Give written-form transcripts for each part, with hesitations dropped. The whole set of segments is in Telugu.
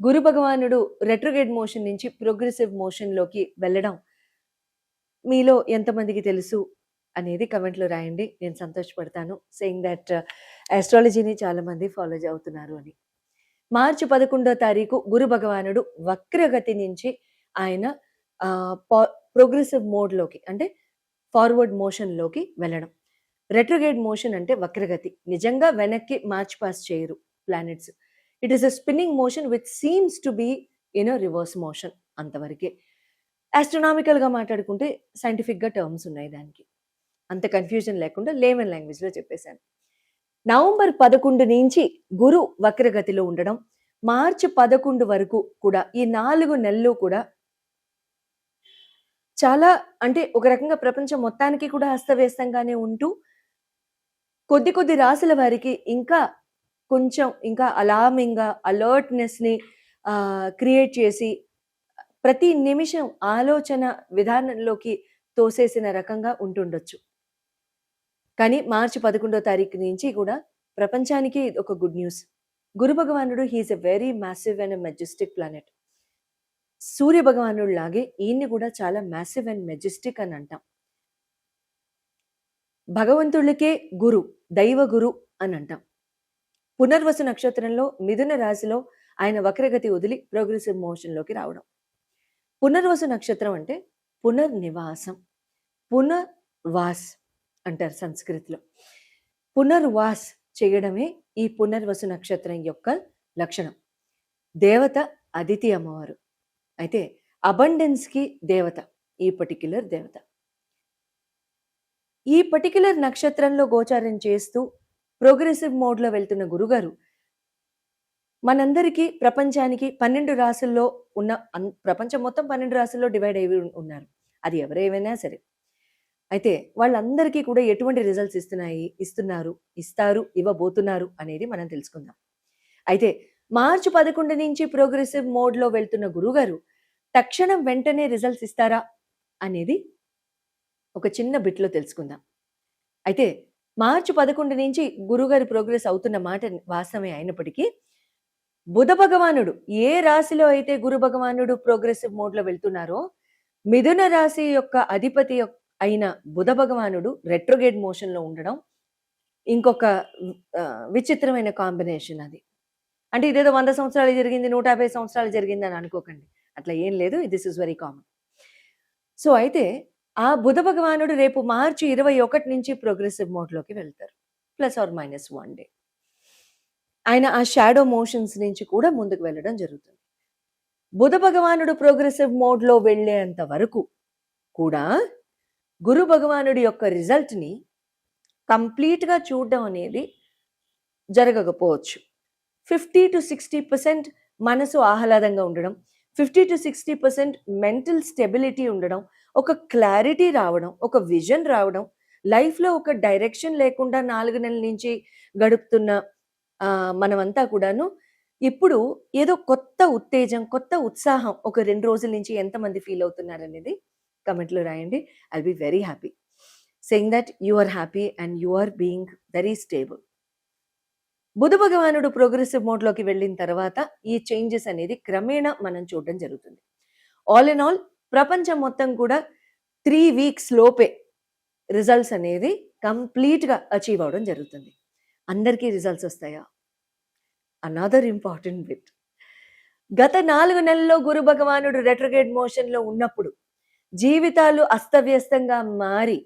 గురు భగవానుడు రెట్రోగ్రేడ్ మోషన్ నుంచి ప్రోగ్రెసివ్ మోషన్‌లోకి వెళ్ళడం మీలో ఎంతమందికి తెలుసు అనేది కమెంట్‌లో రాయండి. నేను సంతోషపడతాను. సేయింగ్ థట్ ఆస్ట్రాలజీని చాలామంది ఫాలో అవుతున్నారు అని. మార్చి 11వ తారీఖు గురు భగవానుడు వక్రగతి నుంచి ఆయన ఆహ్, పా ప్రోగ్రెసివ్ మోడ్‌లోకి అంటే ఫార్వర్డ్ మోషన్‌లోకి వెళ్ళడం. రెట్రోగ్రేడ్ మోషన్ అంటే వక్రగతి. నిజంగా వెనక్కి మార్చ్ పాస్ చేయరు planets. It is a spinning motion which seems to be in a reverse motion అంతవరకే. ఆస్ట్రోనామికల్‌గా మాట్లాడుకుంటే సైంటిఫిక్‌గా టర్మ్స్ ఉన్నాయి దానికి. అంత కన్‌ఫ్యూజన్ లేకుండా లేమన్ లాంగ్వేజ్‌లో చెప్పేసాను. నవంబర్ 11 నుంచి గురు వక్రగతిలో ఉండడం, మార్చి 11 వరకు కూడా ఈ 4 నెలలు కూడా చాలా అంటే ఒక రకంగా ప్రపంచం మొత్తానికి కూడా అస్తవ్యస్తంగానే ఉంటూ కొద్ది కొద్ది రాసుల వారికి ఇంకా కొంచెం ఇంకా అలార్మింగ్‌గా అలర్ట్‌నెస్‌ని క్రియేట్ చేసి ప్రతి నిమిషం ఆలోచన విధానంలోకి తోసేసిన రకంగా ఉంటుండొచ్చు. కానీ మార్చి 11వ తారీఖు నుంచి కూడా ప్రపంచానికి ఒక గుడ్ న్యూస్. గురు భగవానుడు he is a very massive and majestic planet. సూర్య భగవానుడు లాగే ఈయన్ని కూడా చాలా మాసివ్ అండ్ మెజెస్టిక్ అని అంటాం. భగవంతుడికే గురు, దైవ గురు అని అంటాం. పునర్వసు నక్షత్రంలో మిథున రాశిలో ఆయన వక్రగతి వదిలి ప్రోగ్రెసివ్ మోషన్‌లోకి రావడం. పునర్వసు నక్షత్రం అంటే పునర్నివాసం, పునర్వాస్ అంటారు సంస్కృతిలో. పునర్వాస్ చేయడమే ఈ పునర్వసు నక్షత్రం యొక్క లక్షణం. దేవత అదితి అమ్మవారు. అయితే అబండెన్స్‌కి దేవత ఈ పర్టిక్యులర్ దేవత. ఈ పర్టిక్యులర్ నక్షత్రంలో గోచారం చేస్తూ ప్రోగ్రెసివ్ మోడ్‌లో వెళ్తున్న గురుగారు మనందరికీ ప్రపంచానికి 12 రాసుల్లో ఉన్న ప్రపంచం మొత్తం 12 రాసుల్లో డివైడ్ అయ్యి ఉన్నారు. అది ఎవరేమైనా సరే. అయితే వాళ్ళందరికీ కూడా ఎటువంటి రిజల్ట్స్ ఇస్తున్నారు, ఇస్తారు, ఇవ్వబోతున్నారు అనేది మనం తెలుసుకుందాం. అయితే మార్చి 11 నుంచి ప్రోగ్రెసివ్ మోడ్‌లో వెళ్తున్న గురుగారు తక్షణం వెంటనే రిజల్ట్స్ ఇస్తారా అనేది ఒక చిన్న బిట్‌లో తెలుసుకుందాం. అయితే మార్చి 11 నుంచి గురుగారు ప్రోగ్రెస్ అవుతున్న మాట వాస్తవమే అయినప్పటికీ బుధ భగవానుడు ఏ రాశిలో అయితే గురు భగవానుడు ప్రోగ్రెసివ్ మోడ్‌లో వెళ్తున్నారో మిథున రాశి యొక్క అధిపతి అయిన బుధ భగవానుడు రెట్రోగ్రేడ్ మోషన్‌లో ఉండడం ఇంకొక విచిత్రమైన కాంబినేషన్ అది. అంటే ఇదేదో 100 సంవత్సరాలు జరిగింది, 150 సంవత్సరాలు జరిగింది అని అనుకోకండి. అట్లా ఏం లేదు. This is very common. So అయితే ఆ బుధ భగవానుడు రేపు మార్చి 21 నుంచి ప్రోగ్రెసివ్ మోడ్‌లోకి వెళ్తారు. +or- 1 day. ఆయన ఆ షాడో మోషన్స్ నుంచి కూడా ముందుకు వెళ్ళడం జరుగుతుంది. బుధ భగవానుడు ప్రోగ్రెసివ్ మోడ్‌లో వెళ్ళేంత వరకు కూడా గురు భగవానుడి యొక్క రిజల్ట్‌ని కంప్లీట్‌గా చూడడం అనేది జరగకపోవచ్చు. 50-60% మనసు ఆహ్లాదంగా ఉండడం, 50-60% మెంటల్ స్టెబిలిటీ ఉండడం, ఒక క్లారిటీ రావడం, ఒక విజన్ రావడం, లైఫ్‌లో ఒక డైరెక్షన్ లేకుండా 4 నెలల నుంచి గడుపుతున్న మనమంతా కూడాను ఇప్పుడు ఏదో కొత్త ఉత్తేజం, కొత్త ఉత్సాహం ఒక 2 రోజుల నుంచి ఎంతమంది ఫీల్ అవుతున్నారనేది కమెంట్‌లో రాయండి. I'll be very happy. Saying that you are happy and you are being very stable. Budha భగవానుడు ప్రోగ్రెసివ్ మోడ్‌లోకి వెళ్ళిన తర్వాత ఈ చేంజెస్ అనేది క్రమేణా మనం చూడడం జరుగుతుంది. ఆల్ ఇన్ ఆల్ ప్రపంచం మొత్తం కూడా 3 వీక్స్ లోపే రిజల్ట్స్ అనేది కంప్లీట్‌గా అచీవ్ అవ్వడం జరుగుతుంది. అందరికీ రిజల్ట్స్ వస్తాయా? Another important bit. గత 4 నెలల్లో గురు భగవానుడు రెట్రోగ్రేడ్ మోషన్‌లో ఉన్నప్పుడు జీవితాలు అస్తవ్యస్తంగా మారి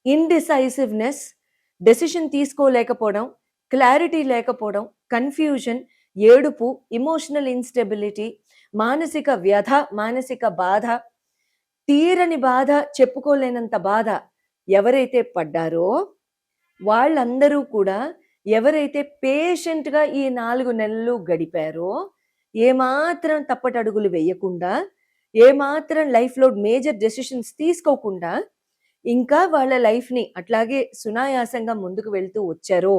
ఇండిసైసివ్‌నెస్, డెసిషన్ తీసుకోలేకపోవడం, క్లారిటీ లేకపోవడం, కన్‌ఫ్యూజన్, ఏడుపు, ఎమోషనల్ ఇన్‌స్టెబిలిటీ, మానసిక వ్యధ, మానసిక బాధ, తీరని బాధ, చెప్పుకోలేనంత బాధ ఎవరైతే పడ్డారో వాళ్ళందరూ కూడా ఎవరైతే పేషెంట్‌గా ఈ 4 నెలలు గడిపారో, ఏమాత్రం తప్పటడుగులు వేయకుండా, ఏమాత్రం లైఫ్‌లో మేజర్ డెసిషన్స్ తీసుకోకుండా ఇంకా వాళ్ళ లైఫ్‌ని అట్లాగే సునాయాసంగా ముందుకు వెళ్తూ వచ్చారో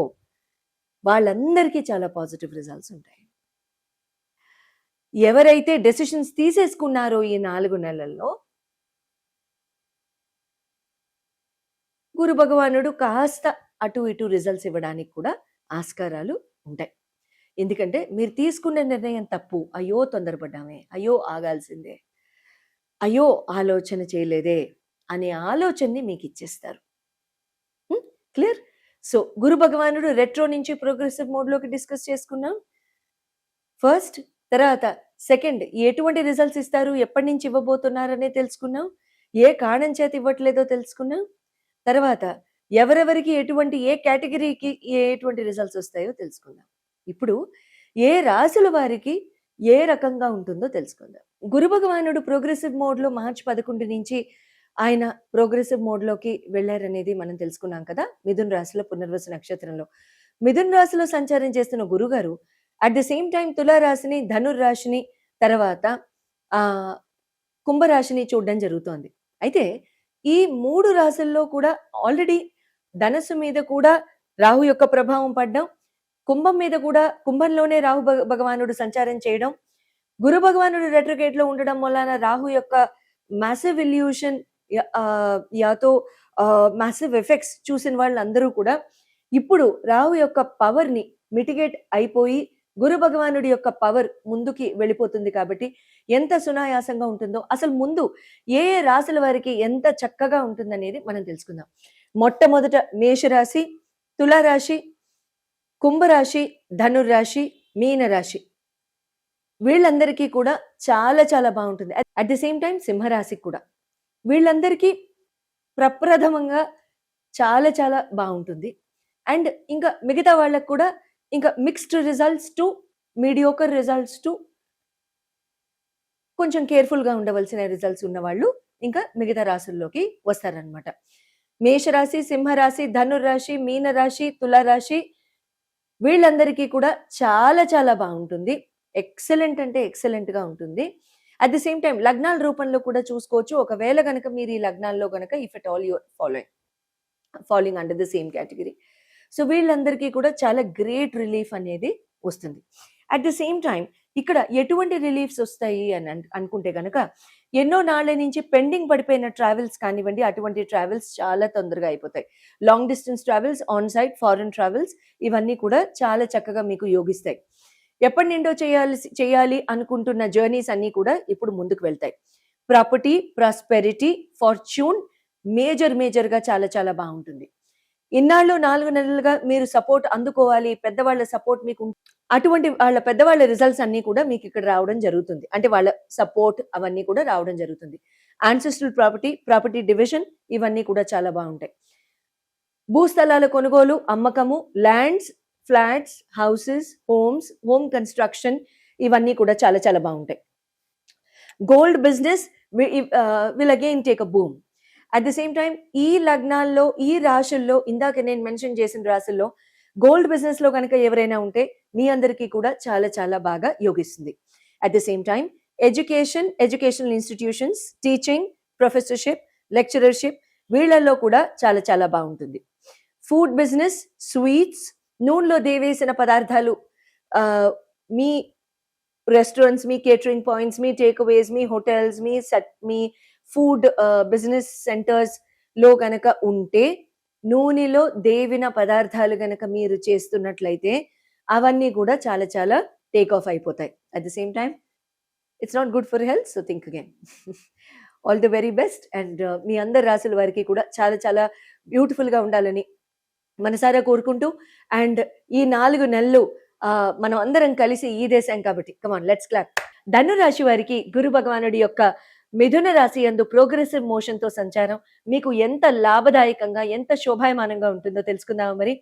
వాళ్ళందరికీ చాలా పాజిటివ్ రిజల్ట్స్ ఉంటాయి. ఎవరైతే డెసిషన్స్ తీసేసుకున్నారో ఈ 4 నెలల్లో గురు భగవానుడు కాస్త అటు ఇటు రిజల్ట్స్ ఇవ్వడానికి కూడా ఆస్కారాలు ఉంటాయి. ఎందుకంటే మీరు తీసుకున్న నిర్ణయం తప్పు, అయ్యో తొందరపడ్డామే, అయ్యో ఆగాల్సిందే, అయ్యో ఆలోచన చేయలేదే అనే ఆలోచనని మీకు ఇచ్చేస్తారు. క్లియర్? సో గురు భగవానుడు రెట్రో నుంచి ప్రోగ్రెసివ్ మోడ్లోకి డిస్కస్ చేసుకున్నాం ఫస్ట్. తర్వాత సెకండ్, ఎటువంటి రిజల్ట్స్ ఇస్తారు, ఎప్పటి నుంచి ఇవ్వబోతున్నారనే తెలుసుకున్నాం. ఏ కారణం చేత ఇవ్వట్లేదో తెలుసుకున్నాం. తర్వాత ఎవరెవరికి ఎటువంటి, ఏ కేటగిరీకి ఎటువంటి రిజల్ట్స్ వస్తాయో తెలుసుకుందాం. ఇప్పుడు ఏ రాశుల వారికి ఏ రకంగా ఉంటుందో తెలుసుకుందాం. గురు భగవానుడు ప్రోగ్రెసివ్ మోడ్లో మార్చి 11 నుంచి ఆయన ప్రోగ్రెసివ్ మోడ్లోకి వెళ్ళారనేది మనం తెలుసుకున్నాం కదా. మిథున్ రాశిలో పునర్వసు నక్షత్రంలో మిథున్ రాశిలో సంచారం చేస్తున్న గురుగారు అట్ ది సేమ్ టైం తులారాశిని, ధనుర్రాశిని, తర్వాత కుంభరాశిని చూడడం జరుగుతోంది. అయితే ఈ 3 రాశుల్లో కూడా ఆల్రెడీ ధనస్సు మీద కూడా రాహు యొక్క ప్రభావం పడ్డం, కుంభం మీద కూడా కుంభంలోనే రాహు భగవానుడు సంచారం చేయడం, గురు భగవానుడు రెట్రోగేట్ లో ఉండడం వలన రాహు యొక్క మ్యాసివ్ ఇల్యూషన్ యాతో మ్యాసివ్ ఎఫెక్ట్స్ చూసిన వాళ్ళందరూ కూడా ఇప్పుడు రాహు యొక్క పవర్ ని మిటిగేట్ అయిపోయి గురు భగవానుడి యొక్క పవర్ ముందుకి వెళ్ళిపోతుంది. కాబట్టి ఎంత సునాయాసంగా ఉంటుందో, అసలు ముందు ఏ ఏ రాశుల వారికి ఎంత చక్కగా ఉంటుందనేది మనం తెలుసుకుందాం. మొట్టమొదట మేషరాశి, తులారాశి, కుంభరాశి, ధనుర్రాశి, మీనరాశి వీళ్ళందరికీ కూడా చాలా చాలా బాగుంటుంది. అట్ ది సేమ్ టైం సింహరాశికి కూడా వీళ్ళందరికీ ప్రప్రథమంగా చాలా చాలా బాగుంటుంది. అండ్ ఇంకా మిగతా వాళ్ళకు కూడా ఇంకా mixed results to mediocre results to కొంచెం కేర్ఫుల్గా ఉండవలసిన రిజల్ట్స్ ఉన్న వాళ్ళు ఇంకా మిగతా రాశుల్లోకి వస్తారనమాట. మేషరాశి, సింహరాశి, ధనుర్రాశి, మీనరాశి, తులారాశి వీళ్ళందరికీ కూడా చాలా చాలా బాగుంటుంది. ఎక్సలెంట్ అంటే ఎక్సలెంట్గా ఉంటుంది. అట్ ది సేమ్ టైం లగ్నాల రూపంలో కూడా చూసుకోవచ్చు. ఒకవేళ కనుక మీరు ఈ లగ్నాల్లో కనుక if at all your following under the same category, so వీళ్ళందరికీ కూడా చాలా గ్రేట్ రిలీఫ్ అనేది వస్తుంది. అట్ ద సేమ్ టైం ఇక్కడ ఎటువంటి రిలీఫ్స్ వస్తాయి అని అనుకుంటే కనుక ఎన్నో నాళ్ళ నుంచి పెండింగ్ పడిపోయిన ట్రావెల్స్ కానివ్వండి, అటువంటి ట్రావెల్స్ చాలా తొందరగా అయిపోతాయి. Long distance travels, on site foreign travels ఇవన్నీ కూడా చాలా చక్కగా మీకు యోగిస్తాయి. ఎప్పటి నుండో చేయాలి అనుకుంటున్న జర్నీస్ అన్నీ కూడా ఇప్పుడు ముందుకు వెళ్తాయి. ప్రాపర్టీ, ప్రాస్పెరిటీ, ఫార్చ్యూన్ మేజర్గా చాలా చాలా బాగుంటుంది. ఇన్నాళ్ళు 4 నెలలుగా మీరు సపోర్ట్ అందుకోవాలి, పెద్దవాళ్ళ సపోర్ట్ మీకు, అటువంటి వాళ్ళ పెద్దవాళ్ళ రిజల్ట్స్ అన్ని కూడా మీకు ఇక్కడ రావడం జరుగుతుంది. అంటే వాళ్ళ సపోర్ట్ అవన్నీ కూడా రావడం జరుగుతుంది. యాన్సెస్ట్రల్ ప్రాపర్టీ డివిజన్ ఇవన్నీ కూడా చాలా బాగుంటాయి. భూస్థలాల కొనుగోలు, అమ్మకము, lands, flats, houses, home construction ఇవన్నీ కూడా చాలా చాలా బాగుంటాయి. Gold business will again take a boom. At the same time ఈ లగ్నాల్లో, ఈ రాశుల్లో, ఇందాక నేను మెన్షన్ చేసిన రాశుల్లో గోల్డ్ బిజినెస్ లో కనుక ఎవరైనా ఉంటే మీ అందరికీ కూడా చాలా చాలా బాగా యోగిస్తుంది. At the same time educational institutions, teaching, professorship, lectureship వీళ్ళల్లో కూడా చాలా చాలా బాగుంటుంది. ఫుడ్ బిజినెస్, స్వీట్స్, నూనెలో దేవేసిన పదార్థాలు, మీ రెస్టారెంట్స్, మీ కేటరింగ్ పాయింట్స్, మీ టేక్అవేస్, మీ హోటల్స్, మీ ఫుడ్ బిజినెస్ సెంటర్స్ లో గనక ఉంటే, నూనెలో దేవిన పదార్థాలు గనక మీరు చేస్తున్నట్లయితే అవన్నీ కూడా చాలా చాలా టేక్ ఆఫ్ అయిపోతాయి. At the same time it's not good for health, so think again. All the very best. And మీ అందరి రాశుల వారికి కూడా చాలా చాలా బ్యూటిఫుల్గా ఉండాలని మనసారా కోరుకుంటూ, అండ్ ఈ 4 నెలలు మనం అందరం కలిసి ఈ దేశం కాబట్టి కమాన్ లెట్స్ క్లాప్. ధనురాశి వారికి గురు భగవానుడి యొక్క మిథున రాశి యందు ప్రోగ్రెసివ్ మోషన్ తో సంచారం మీకు ఎంత లాభదాయకంగా, ఎంత శోభాయమానంగా ఉంటుందో తెలుసుకుందాము. మరి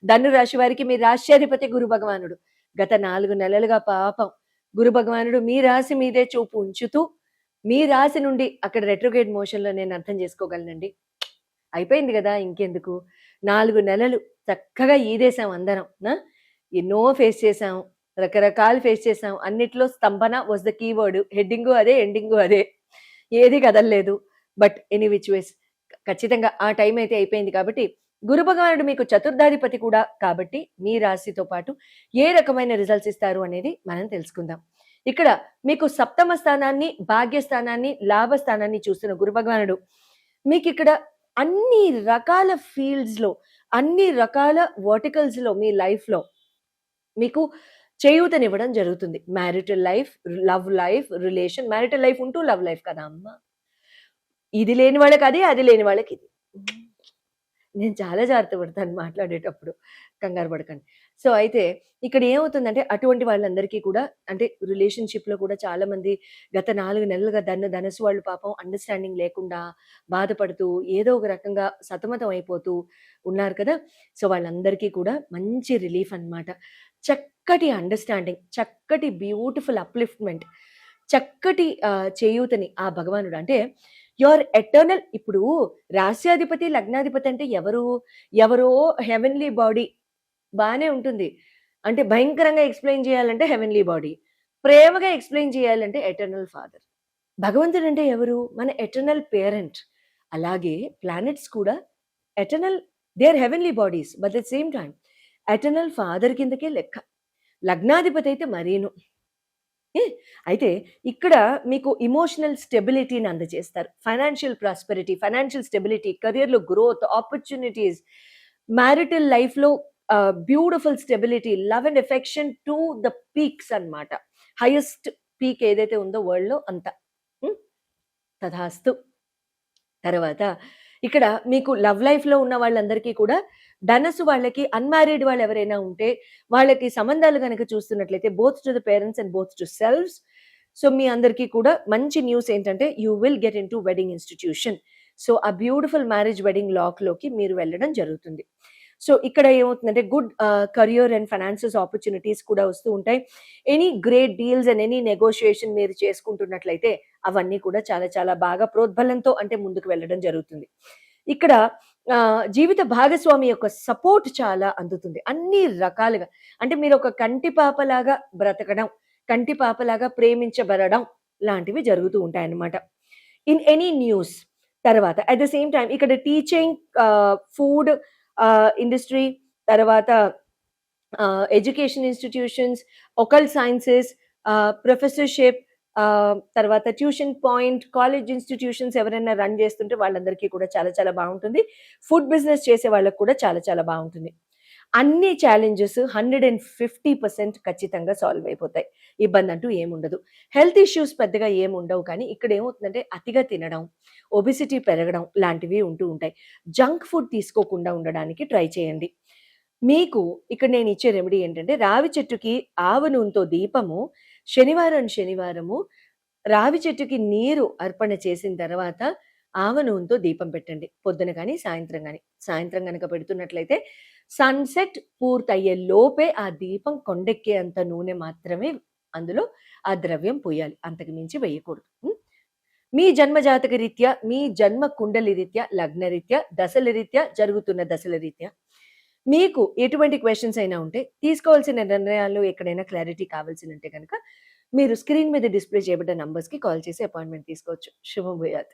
ధనురాశి వారికి మీ రాశ్యాధిపతి గురు భగవానుడు గత 4 నెలలుగా పాపం గురు భగవానుడు మీ రాశి మీదే చూపు ఉంచుతూ, మీ రాశి నుండి అక్కడ రెట్రోగ్రేడ్ మోషన్ లో నేను అర్థం చేసుకోగలనండి. అయిపోయింది కదా, ఇంకెందుకు 4 నెలలు చక్కగా ఈదేశాం అందరం. ఎన్నో ఫేస్ చేసాం, రకరకాలు ఫేస్ చేసాం. అన్నిట్లో స్తంభన వాజ్ ద కీవర్డ్. హెడ్డింగు అదే, ఎండింగు అదే, ఏది కదలలేదు. బట్ ఎనీ విచ్ వేస్ ఖచ్చితంగా ఆ టైం అయితే అయిపోయింది. కాబట్టి గురు భగవానుడు మీకు చతుర్థాధిపతి కూడా కాబట్టి మీ రాశితో పాటు ఏ రకమైన రిజల్ట్స్ ఇస్తారు అనేది మనం తెలుసుకుందాం. ఇక్కడ మీకు సప్తమ స్థానాన్ని, భాగ్యస్థానాన్ని, లాభస్థానాన్ని చూస్తున్న గురు భగవానుడు మీకు ఇక్కడ అన్ని రకాల ఫీల్డ్స్ లో, అన్ని రకాల వర్టికల్స్ లో మీ లైఫ్ లో మీకు చేయూతనివ్వడం జరుగుతుంది. Marital life, love life, relation, marital life ఉంటూ లవ్ లైఫ్ కదా అమ్మ! ఇది లేని వాళ్ళకి అది, అది లేని వాళ్ళకి ఇది. నేను చాలా జాగ్రత్త పడతాను మాట్లాడేటప్పుడు. కంగారు పడకండి. సో, అయితే ఇక్కడ ఏమవుతుందంటే అటువంటి వాళ్ళందరికీ కూడా అంటే రిలేషన్‌షిప్‌లో కూడా చాలామంది గత 4 నెలలుగా ధనసు వాళ్ళు పాపం అండర్‌స్టాండింగ్ లేకుండా బాధపడుతూ ఏదో ఒక రకంగా సతమతం అయిపోతూ ఉన్నారు కదా! సో, వాళ్ళందరికీ కూడా మంచి రిలీఫ్ అన్నమాట. చక్కటి అండర్‌స్టాండింగ్, చక్కటి బ్యూటిఫుల్ అప్‌లిఫ్ట్‌మెంట్, చక్కటి చేయూతని ఆ భగవానుడు అంటే యువర్ ఎటర్నల్ ఇప్పుడు రాస్యాధిపతి, లగ్నాధిపతి అంటే ఎవరు? ఎవరో హెవెన్లీ బాడీ బానే ఉంటుంది. అంటే భయంకరంగా ఎక్స్‌ప్లెయిన్ చేయాలంటే హెవెన్లీ బాడీ. ప్రేమగా ఎక్స్‌ప్లెయిన్ చేయాలంటే ఎటర్నల్ ఫాదర్. భగవంతుడంటే ఎవరు? మన ఎటర్నల్ పేరెంట్. అలాగే ప్లానెట్స్ కూడా eternal they are heavenly bodies. But at the same time eternal father కిందకే లెక్క. లగ్నాధిపతి అయితే మరీను. ఏ అయితే ఇక్కడ మీకు ఎమోషనల్ స్టెబిలిటీని అందజేస్తారు. ఫైనాన్షియల్ ప్రాస్పెరిటీ, ఫైనాన్షియల్ స్టెబిలిటీ, కెరియర్‌లో గ్రోత్, ఆపర్చునిటీస్, మ్యారిటల్ లైఫ్‌లో beautiful stability, love and affection to the peaks అన్నమాట. హైయెస్ట్ పీక్ ఏదైతే ఉందో వరల్డ్‌లో అంత. హ్మ్. తథాస్తు. తర్వాత ఇక్కడ మీకు లవ్ లైఫ్‌లో ఉన్న వాళ్ళందరికీ కూడా ధనస్సు వాళ్ళకి అన్‌మ్యారీడ్ వాళ్ళెవరైనా ఉంటే, వాళ్ళకి సంబంధాలు గనక చూస్తున్నట్లయితే both to the parents and both to selves. So, మీ అందరికీ కూడా మంచి న్యూస్ ఏంటంటే, you will get into wedding institution. So, ఆ బ్యూటిఫుల్ మ్యారేజ్ వెడ్డింగ్ లాక్‌లోకి మీరు వెళ్ళడం జరుగుతుంది. సో, ఇక్కడ ఏమవుతుందంటే good career and financial opportunities కూడా వస్తూ ఉంటాయి. Any great deals and any negotiation మీరు చేసుకుంటున్నట్లయితే అవన్నీ కూడా చాలా చాలా బాగా ప్రోద్బలంతో అంటే ముందుకు వెళ్ళడం జరుగుతుంది. ఇక్కడ జీవిత భాగస్వామి యొక్క సపోర్ట్ చాలా అందుతుంది. అన్ని రకాలుగా. అంటే మీరొక కంటి పాపలాగా బ్రతకడం, కంటి పాపలాగా ప్రేమించబడడం లాంటివి జరుగుతూ ఉంటాయన్నమాట. In any news. తర్వాత అట్ ద సేమ్ టైమ్ ఇక్కడ టీచింగ్, ఫుడ్ ఇండస్ట్రీ, తర్వాత ఎడ్యుకేషన్ ఇన్‌స్టిట్యూషన్స్, ఒకల్ట్ సైన్సెస్, ప్రొఫెసర్‌షిప్, తర్వాత ట్యూషన్ పాయింట్, కాలేజ్ ఇన్‌స్టిట్యూషన్స్ ఎవరైనా రన్ చేస్తుంటే వాళ్ళందరికీ కూడా చాలా చాలా బావుంటుంది. ఫుడ్ బిజినెస్ చేసే వాళ్ళకి కూడా చాలా చాలా బావుంటుంది. అన్ని ఛాలెంజెస్ 150% ఖచ్చితంగా సాల్వ్ అయిపోతాయి. ఇబ్బందంటూ ఏముండదు. హెల్త్ ఇష్యూస్ పెద్దగా ఏముండవు కానీ ఇక్కడ ఏమవుతుందంటే అతిగా తినడం, ఒబెసిటీ పెరగడం లాంటివి ఉంటూ ఉంటాయి. జంక్ ఫుడ్ తీసుకోకుండా ఉండడానికి ట్రై చేయండి. మీకు ఇక్కడ నేనిచ్చే రెమెడీ ఏంటంటే, రావి చెట్టుకి ఆవ నూనెతో దీపము, శనివారము రావి చెట్టుకి నీరు అర్పణ చేసిన తర్వాత, ఆవ నూనెతో దీపం పెట్టండి. పొద్దున గాని, సాయంత్రం గాని. సాయంత్రం గనక పెడుతున్నట్లయితే, సన్‌సెట్ పూర్తయ్యే లోపే ఆ దీపం కొండెక్కేంత నూనె మాత్రమే అందులో ఆ ద్రవ్యం పొయ్యాలి. అంతకు మించి వేయకూడదు. హ్మ్. మీ జన్మ జాతక రీత్యా, మీ జన్మ కుండలి రీత్యా, లగ్న రీత్యా, దశల రీత్యా, జరుగుతున్న దశల రీత్యా మీకు ఎటువంటి క్వెషన్స్ అయినా ఉంటే, తీసుకోవాల్సిన నిర్ణయాల్లో ఎక్కడైనా క్లారిటీ కావాల్సినుంటే గనక, మీరు స్క్రీన్ మీద డిస్‌ప్లే చేయబడ్డ నంబర్స్‌కి కాల్ చేసి అపాయింట్‌మెంట్ తీసుకోవచ్చు. శుభం భూయాత్.